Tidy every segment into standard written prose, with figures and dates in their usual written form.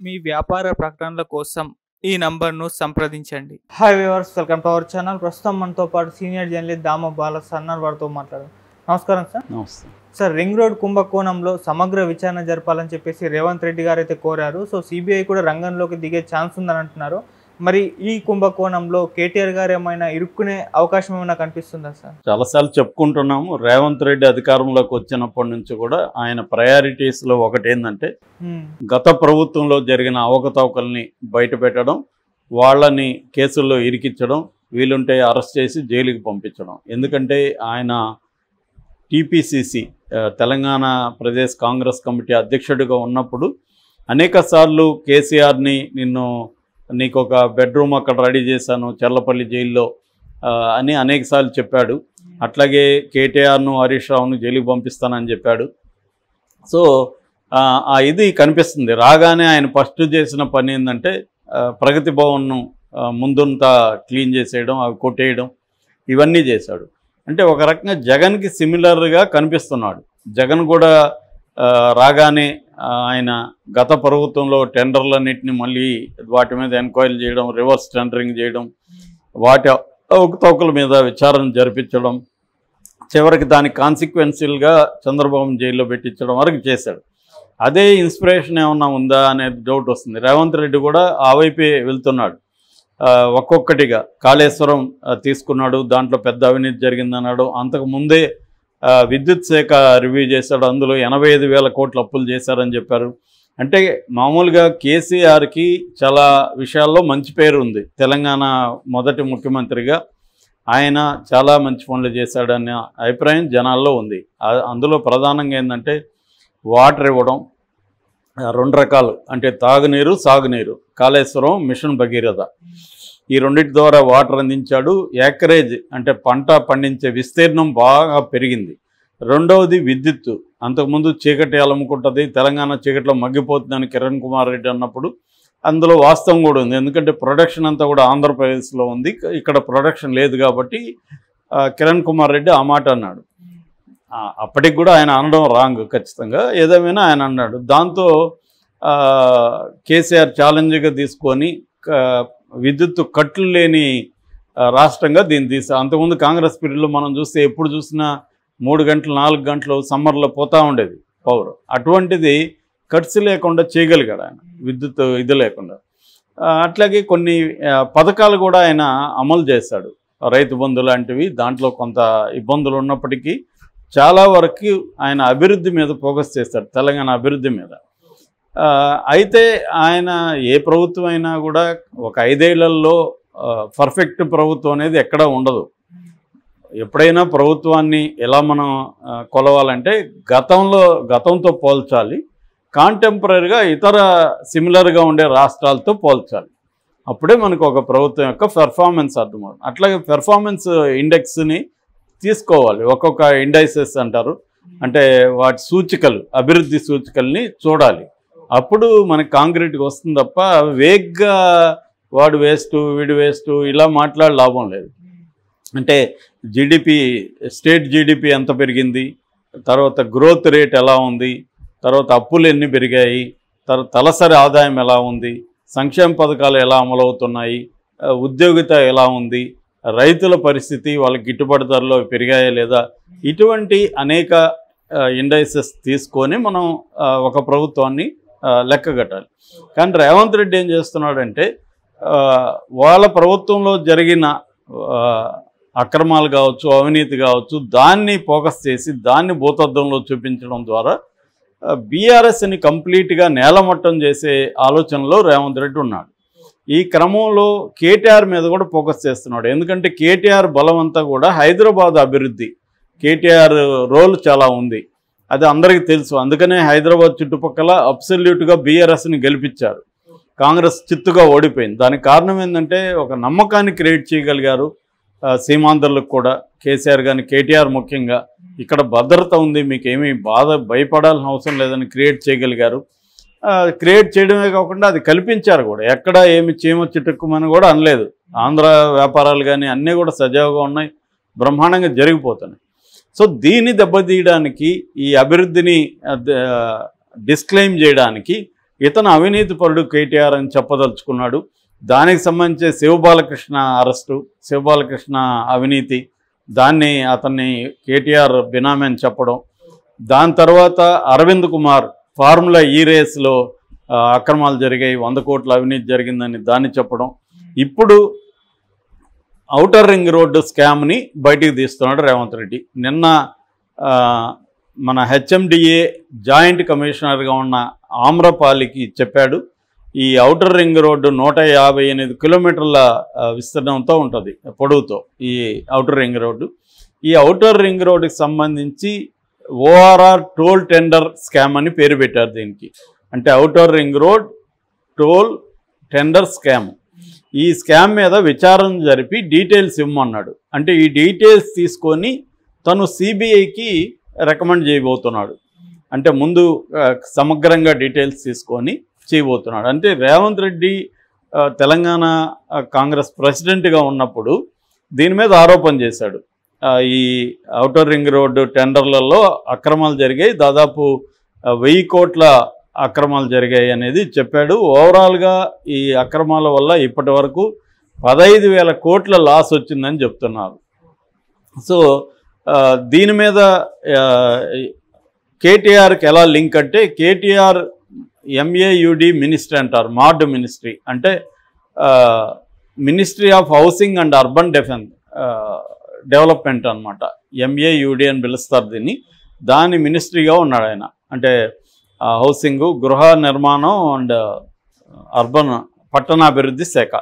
మీ వ్యాపార ప్రకటనల కోసం ఈ నంబర్ను సంప్రదించండి. Hi viewers, welcome to our channel. ప్రస్తుతం మనతో పాటు సీనియర్ జర్నలిస్ట్ దామ బాలసన్నర్ వారితో మాట్లాడారు. నమస్కారం సార్. నమస్తే సార్, రింగ్ రోడ్ కుంభకోణంలో సమగ్ర విచారణ జరపాలని చెప్పేసి రేవంత్ రెడ్డి గారు అయితే కోరారు. సో సిబిఐ కూడా రంగంలోకి దిగే ఛాన్స్ ఉందని అంటున్నారు. మరి ఈ కుంభకోణంలో కేటీఆర్ గారు ఏమైనా ఇరుక్కునే అవకాశం ఏమైనా కనిపిస్తుందా సార్? చాలాసార్లు చెప్పుకుంటున్నాము. రేవంత్ రెడ్డి అధికారంలోకి వచ్చినప్పటి నుంచి కూడా ఆయన ప్రయారిటీస్లో ఒకటి ఏంటంటే గత ప్రభుత్వంలో జరిగిన అవకతవకల్ని బయట పెట్టడం, వాళ్ళని కేసుల్లో ఇరికించడం, వీలుంటే అరెస్ట్ చేసి జైలుకి పంపించడం. ఎందుకంటే ఆయన టీపీసీసీ తెలంగాణ ప్రదేశ్ కాంగ్రెస్ కమిటీ అధ్యక్షుడిగా ఉన్నప్పుడు అనేక సార్లు కేసీఆర్ని నీకు ఒక బెడ్రూమ్ అక్కడ రెడీ చేశాను చర్లపల్లి జైల్లో అని అనేక సార్లు చెప్పాడు. అట్లాగే కేటీఆర్ను హరీష్ రావును జైలుకి పంపిస్తానని చెప్పాడు. సో ఇది కనిపిస్తుంది. రాగానే ఆయన ఫస్ట్ చేసిన పని ఏంటంటే ప్రగతి భవన్ను ముందుంతా క్లీన్ చేసేయడం, అవి కొట్టేయడం, ఇవన్నీ చేశాడు. అంటే ఒక రకంగా జగన్కి సిమిలర్గా కనిపిస్తున్నాడు. జగన్ కూడా రాగానే ఆయన గత ప్రభుత్వంలో టెండర్లన్నింటినీ మళ్ళీ వాటి మీద ఎంక్వైరీ చేయడం, రివర్స్ టెండరింగ్ చేయడం, వాటి అవకతవకల మీద విచారణ జరిపించడం, చివరికి దానికి కాన్సిక్వెన్షియల్గా చంద్రబాబు జైల్లో పెట్టించడం వరకు చేశాడు. అదే ఇన్స్పిరేషన్ ఏమన్నా ఉందా అనేది డౌట్ వస్తుంది. రేవంత్ రెడ్డి కూడా ఆ వైపే వెళ్తున్నాడు. ఒక్కొక్కటిగా కాళేశ్వరం తీసుకున్నాడు, దాంట్లో పెద్ద అవినీతి జరిగిందన్నాడు. అంతకుముందే విద్యుత్ శాఖ రివ్యూ చేశాడు, అందులో 85,000 కోట్ల అప్పులు చేశారని చెప్పారు. అంటే మామూలుగా కేసీఆర్కి చాలా విషయాల్లో మంచి పేరు ఉంది. తెలంగాణ మొదటి ముఖ్యమంత్రిగా ఆయన చాలా మంచి పనులు చేశాడనే అభిప్రాయం జనాల్లో ఉంది. అందులో ప్రధానంగా ఏంటంటే వాటర్ ఇవ్వడం, 2 రకాలు, అంటే తాగునీరు, సాగునీరు. కాళేశ్వరం, మిషన్ భగీరథ, ఈ రెండింటి ద్వారా వాటర్ అందించాడు. ఏకరేజ్ అంటే పంట పండించే విస్తీర్ణం బాగా పెరిగింది. రెండవది విద్యుత్తు. అంతకుముందు చీకటి అలముకుంటుంది, తెలంగాణ చీకట్లో మగ్గిపోతుందని కిరణ్ కుమార్ రెడ్డి అన్నప్పుడు అందులో వాస్తవం కూడా ఉంది. ఎందుకంటే ప్రొడక్షన్ అంతా కూడా ఆంధ్రప్రదేశ్లో ఉంది, ఇక్కడ ప్రొడక్షన్ లేదు కాబట్టి కిరణ్ కుమార్ రెడ్డి ఆ మాట అన్నాడు. అప్పటికి కూడా ఆయన అనడం రాంగ్ ఖచ్చితంగా, ఏదేమైనా ఆయన అన్నాడు. దాంతో కేసీఆర్ ఛాలెంజ్గా తీసుకొని విద్యుత్తు కట్లు లేని రాష్ట్రంగా దీన్ని తీసా. అంతకుముందు కాంగ్రెస్ పీరియడ్లో మనం చూస్తే ఎప్పుడు చూసినా 3 గంటలు 4 గంటలు సమ్మర్లో పోతూ ఉండేది పవర్. అటువంటిది కట్స్ లేకుండా చేయగలిగాడు ఆయన, విద్యుత్ ఇది లేకుండా. అట్లాగే కొన్ని పథకాలు కూడా ఆయన అమలు చేశాడు, రైతు బంధు లాంటివి. దాంట్లో కొంత ఇబ్బందులు ఉన్నప్పటికీ చాలా వరకు ఆయన అభివృద్ధి మీద ఫోకస్ చేస్తాడు, తెలంగాణ అభివృద్ధి మీద. అయితే ఆయన ఏ ప్రభుత్వం అయినా కూడా ఒక 5 ఏళ్లలో పర్ఫెక్ట్ ప్రభుత్వం అనేది ఎక్కడా ఉండదు. ఎప్పుడైనా ప్రభుత్వాన్ని ఎలా మనం కొలవాలంటే గతంతో పోల్చాలి, కాంటెంపరీగా ఇతర సిమిలర్గా ఉండే రాష్ట్రాలతో పోల్చాలి. అప్పుడే మనకు ఒక ప్రభుత్వం యొక్క పెర్ఫార్మెన్స్ అర్థమవుతుంది. అట్లాగే పెర్ఫార్మెన్స్ ఇండెక్స్ని తీసుకోవాలి, ఒక్కొక్క ఇండైసెస్ అంటారు, అంటే వాటి సూచికలు, అభివృద్ధి సూచికల్ని చూడాలి. అప్పుడు మనకి కాంక్రీట్గా వస్తుంది తప్ప వేగ్గా వాడు వేస్ట్ వీడు వేస్ట్ ఇలా మాట్లాడే లాభం లేదు. అంటే జీడిపి, స్టేట్ జీడిపి ఎంత పెరిగింది, తర్వాత గ్రోత్ రేట్ ఎలా ఉంది, తర్వాత అప్పులు ఎన్ని పెరిగాయి, తర్వాత తలసరి ఆదాయం ఎలా ఉంది, సంక్షేమ పథకాలు ఎలా అమలవుతున్నాయి, ఉద్యోగిత ఎలా ఉంది, రైతుల పరిస్థితి, వాళ్ళకి గిట్టుబాటు ధరలో పెరిగాయా లేదా, ఇటువంటి అనేక ఇండైసెస్ తీసుకొని మనం ఒక ప్రభుత్వాన్ని లెక్కగట్టాలి. కానీ రేవంత్ రెడ్డి ఏం చేస్తున్నాడంటే వాళ్ళ ప్రభుత్వంలో జరిగిన అక్రమాలు కావచ్చు, అవినీతి కావచ్చు, దాన్ని ఫోకస్ చేసి దాన్ని భూతద్దంలో చూపించడం ద్వారా బీఆర్ఎస్ని కంప్లీట్గా నేలమట్టం చేసే ఆలోచనలో రేవంత్ రెడ్డి ఉన్నాడు. ఈ క్రమంలో కేటీఆర్ మీద కూడా ఫోకస్ చేస్తున్నాడు. ఎందుకంటే కేటీఆర్ బలం అంతా కూడా హైదరాబాద్ అభివృద్ధి, కేటీఆర్ రోల్ చాలా ఉంది, అది అందరికీ తెలుసు. అందుకనే హైదరాబాద్ చుట్టుపక్కల అబ్సల్యూట్గా బీఆర్ఎస్ని గెలిపించారు. కాంగ్రెస్ చిత్తుగా ఓడిపోయింది. దానికి కారణం ఏంటంటే ఒక నమ్మకాన్ని క్రియేట్ చేయగలిగారు సీమాంధ్రులకు కూడా. కేసీఆర్ కానీ కేటీఆర్ ముఖ్యంగా ఇక్కడ భద్రత ఉంది, మీకేమీ భయపడాల్సిన అవసరం లేదని క్రియేట్ చేయగలిగారు. క్రియేట్ చేయడమే కాకుండా అది కల్పించారు కూడా. ఎక్కడ ఏమి చీమ చిట్టుకుమని కూడా అనలేదు. ఆంధ్ర వ్యాపారాలు కానీ అన్నీ కూడా సజావుగా ఉన్నాయి, బ్రహ్మాండంగా జరిగిపోతున్నాయి. సో దీన్ని దెబ్బతీయడానికి, ఈ అభివృద్ధిని డిస్క్లెయిమ్ చేయడానికి ఇతను అవినీతి పరుడు కేటీఆర్ అని చెప్పదలుచుకున్నాడు. దానికి సంబంధించి శివబాలకృష్ణ అరెస్టు, శివబాలకృష్ణ అవినీతి, దాన్ని అతన్ని కేటీఆర్ బినామీ అని చెప్పడం, దాని తర్వాత అరవింద్ కుమార్ ఫార్ములా ఈ రేస్లో అక్రమాలు జరిగాయి, 100 కోట్ల అవినీతి జరిగిందని దాన్ని చెప్పడం, ఇప్పుడు ఔటర్ రింగ్ రోడ్డు స్కామ్ని బయటికి తీస్తున్నాడు రేవంత్ రెడ్డి. నిన్న మన హెచ్ఎండిఏ జాయింట్ కమిషనర్గా ఉన్న ఆమ్రపాలికి చెప్పాడు, ఈ ఔటర్ రింగ్ రోడ్డు 158 కిలోమీటర్ల విస్తీర్ణంతో ఉంటుంది, పొడవుతో ఈ ఔటర్ రింగ్ రోడ్డు. ఈ ఔటర్ రింగ్ రోడ్డుకి సంబంధించి ఓఆర్ఆర్ టోల్ టెండర్ స్కామ్ అని పేరు పెట్టారు దీనికి. అంటే outer ring road toll tender scam. ఈ స్కామ్ మీద విచారణ జరిపి డీటెయిల్స్ ఇవ్వమన్నాడు. అంటే ఈ డీటెయిల్స్ తీసుకొని తను సిబిఐకి రికమెండ్ చేయబోతున్నాడు. అంటే ముందు సమగ్రంగా డీటెయిల్స్ తీసుకొని చేయబోతున్నాడు. అంటే రేవంత్ రెడ్డి తెలంగాణ కాంగ్రెస్ ప్రెసిడెంట్గా ఉన్నప్పుడు దీని మీద ఆరోపణ చేశాడు. ఈ ఔటర్ రింగ్ రోడ్డు టెండర్లలో అక్రమాలు జరిగాయి, దాదాపు 1000 కోట్ల అక్రమాలు జరిగాయి అనేది చెప్పాడు. ఓవరాల్గా ఈ అక్రమాల వల్ల ఇప్పటి వరకు 15,000 కోట్ల లాస్ వచ్చిందని చెప్తున్నారు. సో దీని మీద కేటీఆర్కి ఎలా లింక్ అంటే, కేటీఆర్ MAUD మినిస్ట్రీ అంటారు, మార్డ్ మినిస్ట్రీ అంటే ministry of housing and urban development అనమాట. MAUD అని పిలుస్తారు దీన్ని. దాని మినిస్ట్రీగా ఉన్నాడు ఆయన. అంటే హౌసింగ్, గృహ నిర్మాణం అండ్ అర్బన్ పట్టణాభివృద్ధి శాఖ,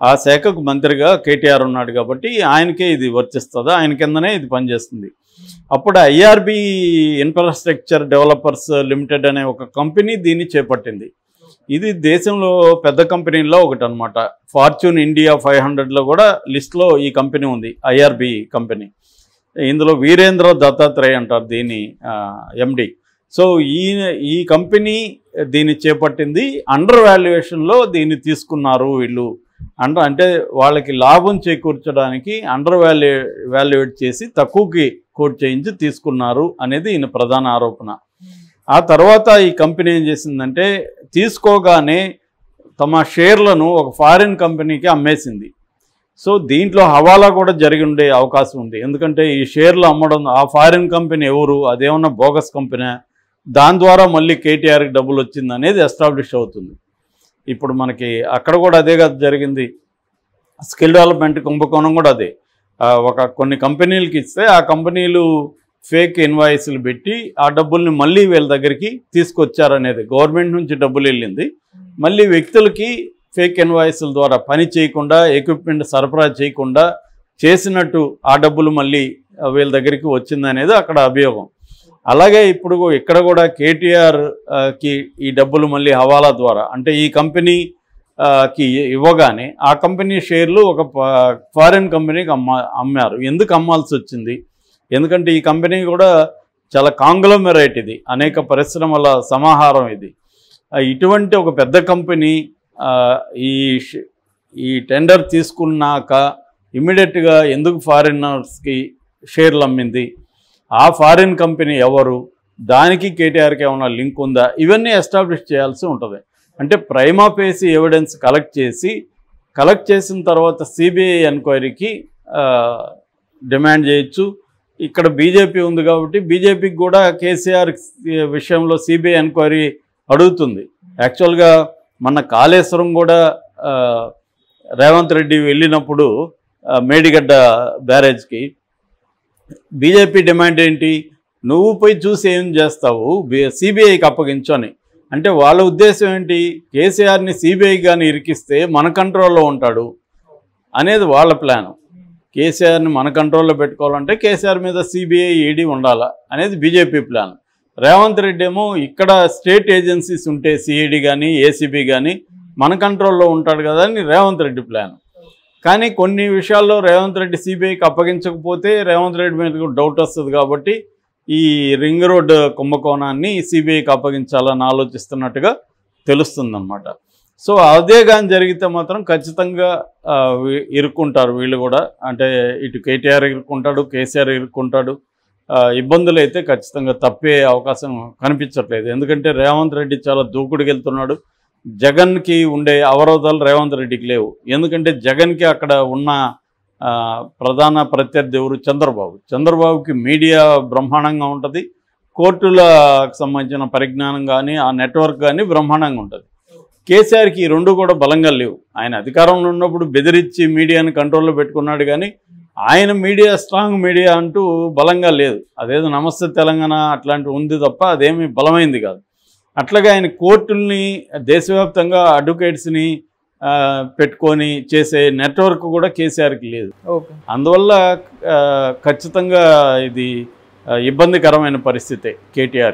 ఆ శాఖకు మంత్రిగా కేటీఆర్ ఉన్నాడు కాబట్టి ఆయనకే ఇది వర్తిస్తుంది, ఆయన కిందనే ఇది పనిచేస్తుంది. అప్పుడు IRB ఇన్ఫ్రాస్ట్రక్చర్ డెవలపర్స్ లిమిటెడ్ అనే ఒక కంపెనీ దీన్ని చేపట్టింది. ఇది దేశంలో పెద్ద కంపెనీల్లో ఒకటి అనమాట. ఫార్చ్యూన్ ఇండియా 500లో కూడా లిస్ట్లో ఈ కంపెనీ ఉంది, IRB కంపెనీ. ఇందులో వీరేంద్ర దత్తాత్రేయ అంటారు దీని MD. సో ఈ కంపెనీ దీన్ని చేపట్టింది. అండర్ వాల్యుయేషన్లో దీన్ని తీసుకున్నారు వీళ్ళు. అంటే వాళ్ళకి లాభం చేకూర్చడానికి అండర్ వాల్యుయేట్ చేసి తక్కువకి కోట్ చేయించి తీసుకున్నారు అనేది ఈయన ప్రధాన ఆరోపణ. ఆ తర్వాత ఈ కంపెనీ ఏం చేసిందంటే, తీసుకోగానే తమ షేర్లను ఒక ఫారిన్ కంపెనీకి అమ్మేసింది. సో దీంట్లో హవాలా కూడా జరిగి ఉండే అవకాశం ఉంది. ఎందుకంటే ఈ షేర్లు అమ్మడం, ఆ ఫారిన్ కంపెనీ ఎవరు, అదేమన్నా బోగస్ కంపెనీ, దాని ద్వారా మళ్ళీ కేటీఆర్కి డబ్బులు వచ్చింది అనేది ఎస్టాబ్లిష్ అవుతుంది. ఇప్పుడు మనకి అక్కడ కూడా అదే కదా జరిగింది. స్కిల్ డెవలప్మెంట్ కుంభకోణం కూడా అదే. కొన్ని కంపెనీలకి ఇస్తే ఆ కంపెనీలు ఫేక్ ఇన్వాయిస్లు పెట్టి ఆ డబ్బుల్ని మళ్ళీ వీళ్ళ దగ్గరికి తీసుకొచ్చారనేది. గవర్నమెంట్ నుంచి డబ్బులు వెళ్ళింది, మళ్ళీ వ్యక్తులకి ఫేక్ ఇన్వాయిస్ల ద్వారా పని చేయకుండా, ఎక్విప్మెంట్ సరఫరా చేయకుండా చేసినట్టు ఆ డబ్బులు మళ్ళీ వీళ్ళ దగ్గరికి వచ్చిందనేది అక్కడ అభియోగం. అలాగే ఇప్పుడు ఇక్కడ కూడా కేటీఆర్కి ఈ డబ్బులు మళ్ళీ హవాలా ద్వారా, అంటే ఈ కంపెనీకి ఇవ్వగానే ఆ కంపెనీ షేర్లు ఒక ఫారిన్ కంపెనీకి అమ్మారు. ఎందుకు అమ్మాల్సి వచ్చింది? ఎందుకంటే ఈ కంపెనీ కూడా చాలా కాంగ్లోమెరేట్, ఇది అనేక పరిశ్రమల సమాహారం. ఇది ఇటువంటి ఒక పెద్ద కంపెనీ ఈ టెండర్ తీసుకున్నాక ఇమ్మీడియట్గా ఎందుకు ఫారినర్స్కి షేర్లు అమ్మింది? ఆ ఫారిన్ కంపెనీ ఎవరు? దానికి కేటీఆర్కి ఏమైనా లింక్ ఉందా? ఇవన్నీ ఎస్టాబ్లిష్ చేయాల్సి ఉంటుంది. అంటే ప్రైమా ఫేసి ఎవిడెన్స్ కలెక్ట్ చేసిన తర్వాత సిబిఐ ఎంక్వైరీకి డిమాండ్ చేయొచ్చు. ఇక్కడ బీజేపీ ఉంది కాబట్టి బీజేపీకి కూడా కేసీఆర్ విషయంలో సిబిఐ ఎంక్వైరీ అడుగుతుంది. యాక్చువల్గా మన కాళేశ్వరం కూడా రేవంత్ రెడ్డి వెళ్ళినప్పుడు మేడిగడ్డ బ్యారేజ్కి బీజేపీ డిమాండ్ ఏంటి? నువ్వు పోయి చూసి ఏం చేస్తావు, సిబిఐకి అప్పగించని. అంటే వాళ్ళ ఉద్దేశం ఏంటి? కేసీఆర్ని సిబిఐ కానీ ఇరికిస్తే మన కంట్రోల్లో ఉంటాడు అనేది వాళ్ళ ప్లాను. కేసీఆర్ని మన కంట్రోల్లో పెట్టుకోవాలంటే కేసీఆర్ మీద సిబిఐ ఈడీ ఉండాలా అనేది బీజేపీ ప్లాన్. రేవంత్ రెడ్డి ఏమో ఇక్కడ స్టేట్ ఏజెన్సీస్ ఉంటే సిఐడి కానీ ఏసీబీ కానీ మన కంట్రోల్లో ఉంటాడు కదా అని రేవంత్ రెడ్డి ప్లాన్. కానీ కొన్ని విషయాల్లో రేవంత్ రెడ్డి సిబిఐకి అప్పగించకపోతే రేవంత్ రెడ్డి మీద డౌట్ వస్తుంది కాబట్టి ఈ రింగ్ రోడ్ కుంభకోణాన్ని సిబిఐకి అప్పగించాలని ఆలోచిస్తున్నట్టుగా తెలుస్తుందన్నమాట. సో అదే కానీ జరిగితే మాత్రం ఖచ్చితంగా ఇరుక్కుంటారు వీళ్ళు కూడా. అంటే ఇటు కేటీఆర్ ఇరుక్కుంటాడు, కేసీఆర్ ఇరుక్కుంటాడు, ఇబ్బందులు అయితే ఖచ్చితంగా తప్పే అవకాశం కనిపించట్లేదు. ఎందుకంటే రేవంత్ రెడ్డి చాలా దూకుడుకి వెళ్తున్నాడు. జగన్కి ఉండే అవరోధాలు రేవంత్ రెడ్డికి లేవు. ఎందుకంటే జగన్కి అక్కడ ఉన్న ప్రధాన ప్రత్యర్థి ఎవరు? చంద్రబాబుకి మీడియా బ్రహ్మాండంగా ఉంటుంది, కోర్టులకు సంబంధించిన పరిజ్ఞానం కానీ ఆ నెట్వర్క్ కానీ బ్రహ్మాండంగా ఉంటుంది. కేసీఆర్కి ఈ రెండు కూడా బలంగా లేవు. ఆయన అధికారంలో ఉన్నప్పుడు బెదిరించి మీడియాని కంట్రోల్లో పెట్టుకున్నాడు, కానీ ఆయన మీడియా స్ట్రాంగ్ మీడియా అంటూ బలంగా లేదు. అదేదో నమస్తే తెలంగాణ అట్లాంటివి ఉంది తప్ప అదేమీ బలమైంది కాదు. అట్లాగే ఆయన కోర్టుల్ని దేశవ్యాప్తంగా అడ్వకేట్స్ని పెట్టుకొని చేసే నెట్వర్క్ కూడా కేసీఆర్కి లేదు. అందువల్ల ఖచ్చితంగా ఇది ఇబ్బందికరమైన పరిస్థితే కేటీఆర్కి.